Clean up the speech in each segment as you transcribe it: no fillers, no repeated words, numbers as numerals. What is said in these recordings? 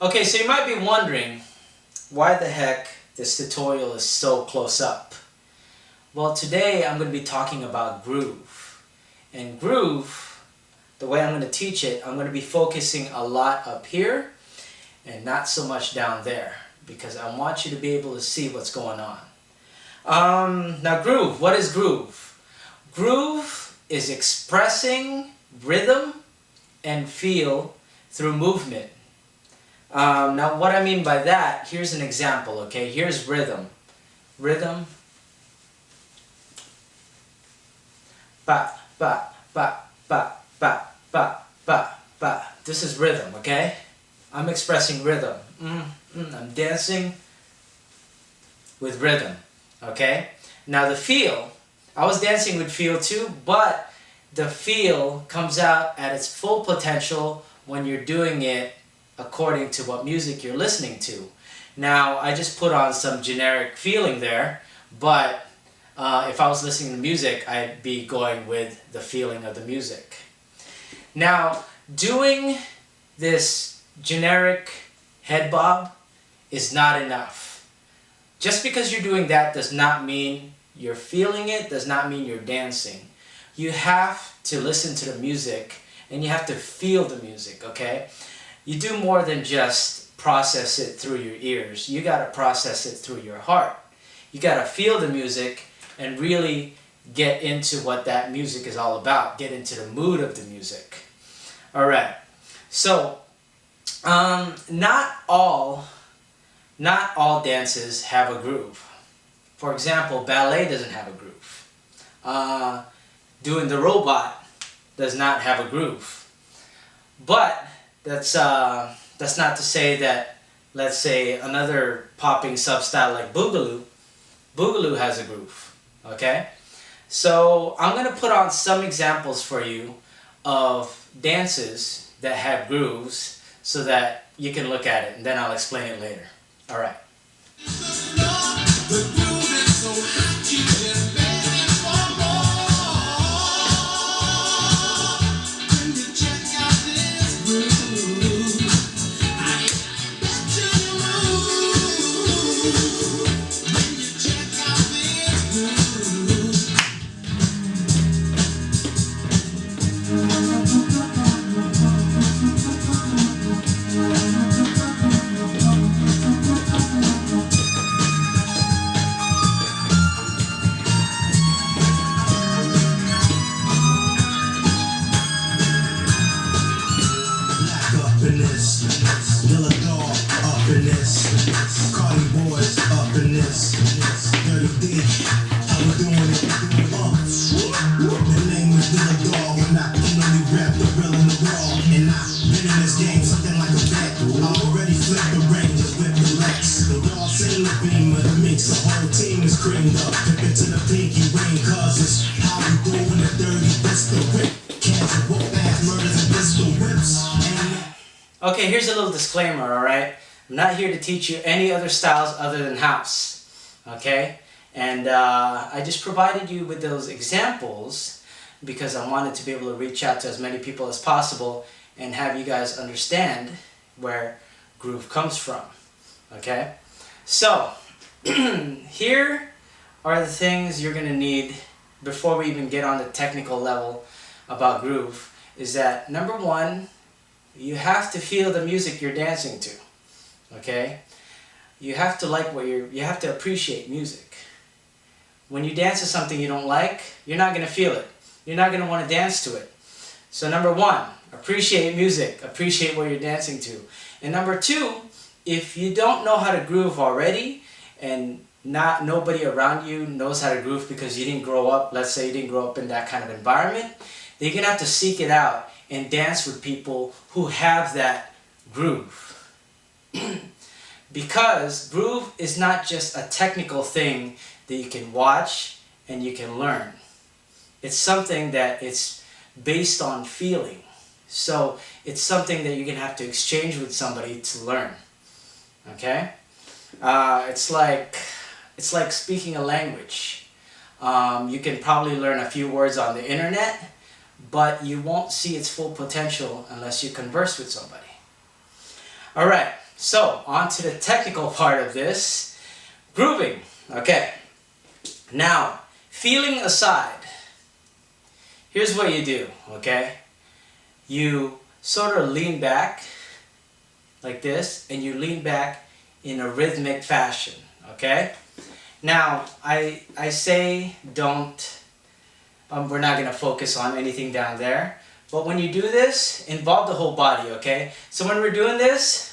Okay, so you might be wondering why the heck this tutorial is so close up. Well, today I'm going to be talking about groove. And groove, the way I'm going to teach it, I'm going to be focusing a lot up here and not so much down there, because I want you to be able to see what's going on. Now groove, what is groove? Groove is expressing rhythm and feel through movement. Now what I mean by that, here's an example, okay? Here's rhythm. Rhythm. Ba, ba, ba, ba, ba, ba, ba, ba. This is rhythm, okay? I'm expressing rhythm. I'm dancing with rhythm, okay? Now the feel, I was dancing with feel too, but the feel comes out at its full potential when you're doing it according to what music you're listening to. Now, I just put on some generic feeling there, but if I was listening to music, I'd be going with the feeling of the music. Now, doing this generic head bob is not enough. Just because you're doing that does not mean you're feeling it, does not mean you're dancing. You have to listen to the music and you have to feel the music, okay? You do more than just process it through your ears. You gotta process it through your heart. You gotta feel the music and really get into what that music is all about. Get into the mood of the music. Alright, so not all dances have a groove. For example, ballet doesn't have a groove. Doing the robot does not have a groove. But that's not to say that, let's say, another popping sub-style like Boogaloo has a groove, okay? So I'm going to put on some examples for you of dances that have grooves so that you can look at it, and then I'll explain it later. Alright. Okay, here's a little disclaimer, alright? I'm not here to teach you any other styles other than house, okay? And I just provided you with those examples because I wanted to be able to reach out to as many people as possible and have you guys understand where groove comes from, okay? So, here are the things you're going to need before we even get on the technical level about groove, is that number one, you have to feel the music you're dancing to, okay? You have to like you have to appreciate music. When you dance to something you don't like, you're not going to feel it. You're not going to want to dance to it. So number one, appreciate music. Appreciate what you're dancing to. And number two, if you don't know how to groove already, and nobody around you knows how to groove because you didn't grow up, let's say you didn't grow up in that kind of environment, then you're going to have to seek it out and dance with people who have that groove. Because groove is not just a technical thing that you can watch and you can learn. It's something that it's based on feeling. So it's something that you're going to have to exchange with somebody to learn. Okay? It's like speaking a language. You can probably learn a few words on the internet, but you won't see its full potential unless you converse with somebody. Alright, So, on to the technical part of this, grooving. Okay, now, feeling aside, here's what you do, okay? You sort of lean back like this, and you lean back in a rhythmic fashion, okay? Now, I say don't, we're not going to focus on anything down there, but when you do this, involve the whole body, okay? So when we're doing this,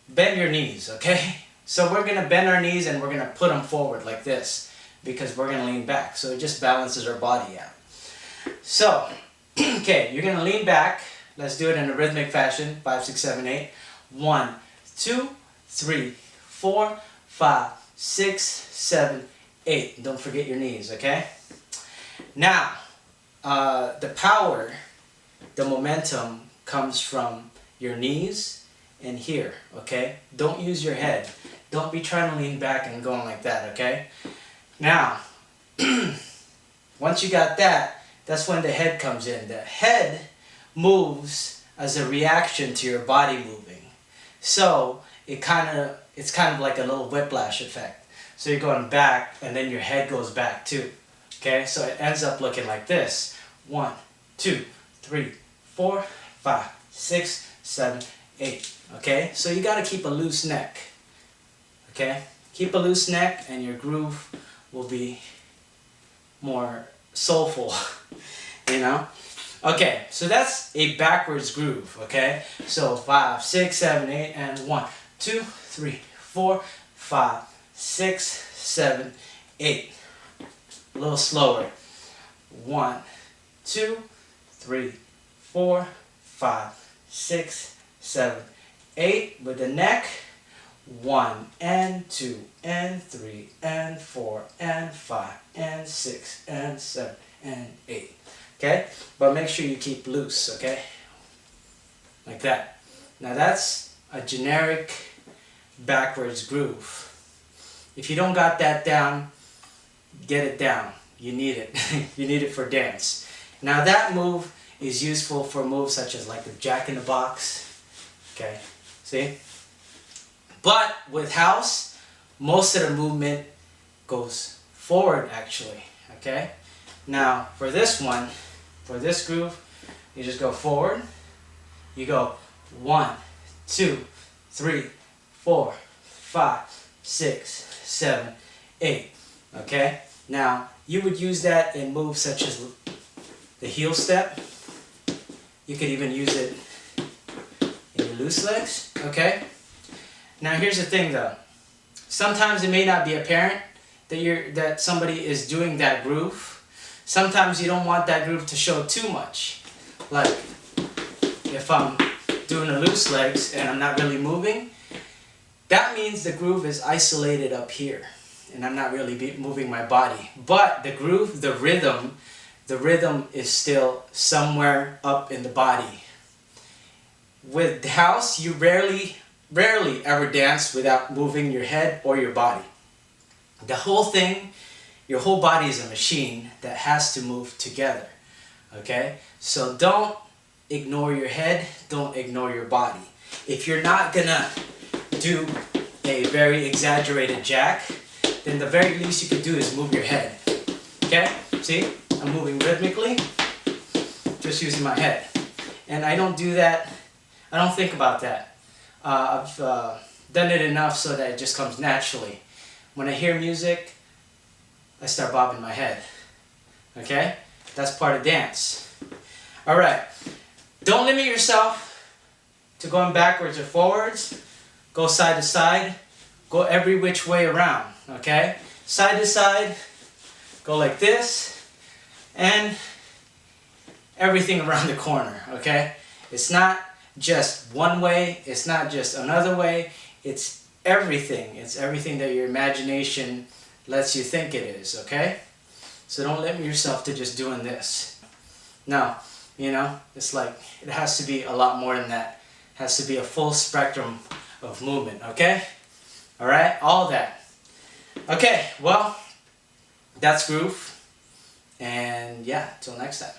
bend your knees, okay? So we're going to bend our knees and we're going to put them forward like this because we're going to lean back. So it just balances our body out. So, okay, you're going to lean back. Let's do it in a rhythmic fashion. 5, 6, 7, 8. 1, 2, 3, 4, 5, 6, 7, 8. Don't forget your knees, okay? Now, the power, the momentum comes from your knees and here, okay? Don't use your head. Don't be trying to lean back and going like that, okay? Now, once you got that, that's when the head comes in. The head moves as a reaction to your body moving. So, it's kind of like a little whiplash effect. So you're going back and then your head goes back too. Okay? So it ends up looking like this. 1, 2, 3, 4, 5, 6, 7, 8. Okay? So you got to keep a loose neck. Okay? Keep a loose neck and your groove will be more soulful. You know? Okay, so that's a backwards groove, okay? So 5, 6, 7, 8, and 1, 2, 3, 4, 5, 6, 7, 8. A little slower. 1, 2, 3, 4, 5, 6, 7, 8 with the neck. 1 and 2 and 3 and 4 and 5 and 6 and 7 and 8. Okay? But make sure you keep loose, okay? Like that. Now that's a generic backwards groove. If you don't got that down, get it down. You need it. You need it for dance. Now that move is useful for moves such as like the Jack in the Box. Okay? See? But with house, most of the movement goes forward actually. Okay? Now for this one, for this groove, you just go forward. You go 1, 2, 3, 4, 5, 6, 7, 8. Okay? Now, you would use that in moves such as the heel step. You could even use it in your loose legs. Okay? Now, here's the thing though. Sometimes it may not be apparent that somebody is doing that groove. Sometimes you don't want that groove to show too much. Like, if I'm doing the loose legs and I'm not really moving, that means the groove is isolated up here. And I'm not really moving my body. But the groove, the rhythm is still somewhere up in the body. With house, you rarely ever dance without moving your head or your body. The whole thing, your whole body is a machine that has to move together. Okay? So don't ignore your head, don't ignore your body. If you're not gonna do a very exaggerated jack, then the very least you could do is move your head. Okay? See? I'm moving rhythmically, just using my head. And I don't do that, I don't think about that. I've done it enough so that it just comes naturally. When I hear music, I start bobbing my head. Okay? That's part of dance. Alright. Don't limit yourself to going backwards or forwards. Go side to side. Go every which way around. Okay? Side to side. Go like this. And everything around the corner. Okay? It's not just one way. It's not just another way. It's everything. It's everything that your imagination lets you think it is, okay? So don't limit yourself to just doing this. No, you know, it's like, it has to be a lot more than that. It has to be a full spectrum of movement, okay? Alright, all that. Okay, well, that's groove. And yeah, till next time.